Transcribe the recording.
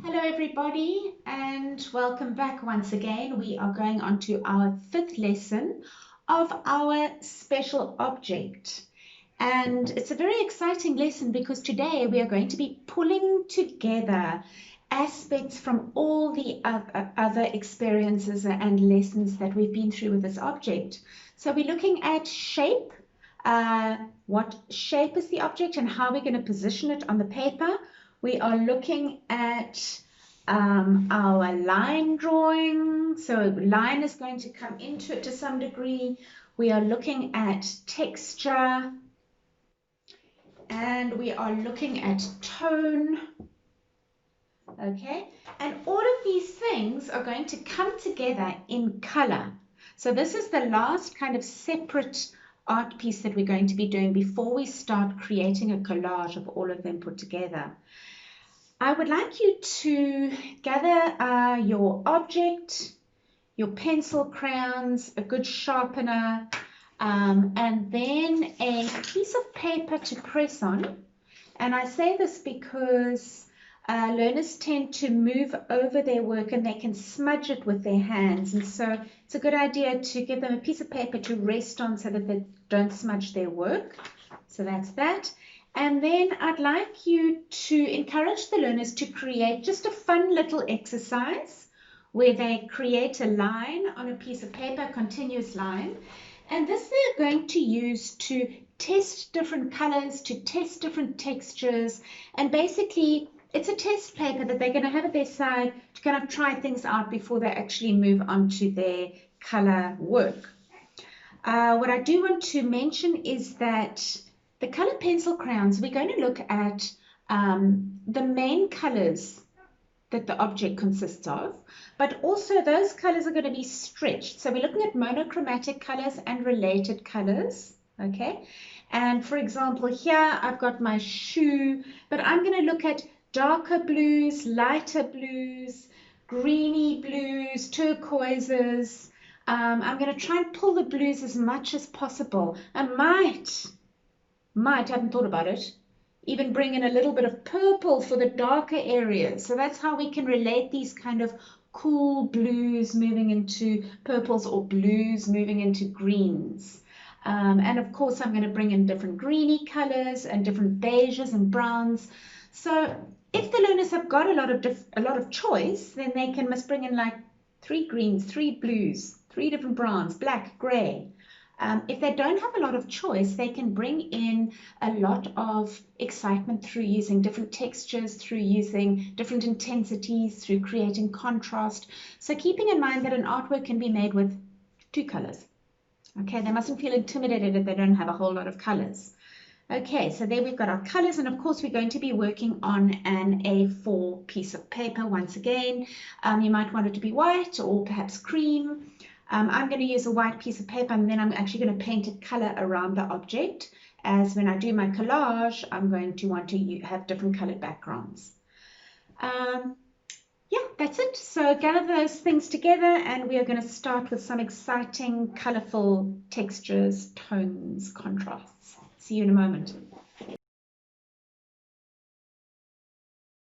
Hello everybody and welcome back once again. We are going on to our fifth lesson of our special object. And it's a very exciting lesson because today we are going to be pulling together aspects from all the other experiences and lessons that we've been through with this object. So we're looking at shape, what shape is the object and how we're going to position it on the paper. We are looking at our line drawing. So line is going to come into it to some degree. We are looking at texture and we are looking at tone. Okay, and all of these things are going to come together in color. So this is the last kind of separate art piece that we're going to be doing before we start creating a collage of all of them put together. I would like you to gather your object, your pencil, crayons, a good sharpener, and then a piece of paper to press on. And I say this because learners tend to move over their work and they can smudge it with their hands. And so it's a good idea to give them a piece of paper to rest on so that they don't smudge their work. So that's that. And then I'd like you to encourage the learners to create just a fun little exercise where they create a line on a piece of paper, a continuous line. And this they're going to use to test different colors, to test different textures, and basically it's a test paper that they're going to have at their side to kind of try things out before they actually move on to their color work. What I do want to mention is that the colored pencil crayons, we're going to look at the main colors that the object consists of, but also those colors are going to be stretched. So we're looking at monochromatic colors and related colors, okay? And for example, here I've got my shoe, but I'm going to look at darker blues, lighter blues, greeny blues, turquoises. I'm going to try and pull the blues as much as possible. I might, haven't thought about it, even bring in a little bit of purple for the darker areas. So that's how we can relate these kind of cool blues moving into purples or blues moving into greens. And of course, I'm going to bring in different greeny colors and different beiges and browns. So if the learners have got a lot of choice, then they must bring in like 3 greens, 3 blues, 3 different browns, black, gray. If they don't have a lot of choice, they can bring in a lot of excitement through using different textures, through using different intensities, through creating contrast. So keeping in mind that an artwork can be made with 2 colors. Okay, they mustn't feel intimidated if they don't have a whole lot of colors. Okay, so there we've got our colors, and of course we're going to be working on an A4 piece of paper once again. You might want it to be white or perhaps cream. I'm going to use a white piece of paper, and then I'm actually going to paint a color around the object, as when I do my collage I'm going to want to have different colored backgrounds. Yeah, that's it. So gather those things together and we are going to start with some exciting colorful textures, tones, contrasts. See you in a moment.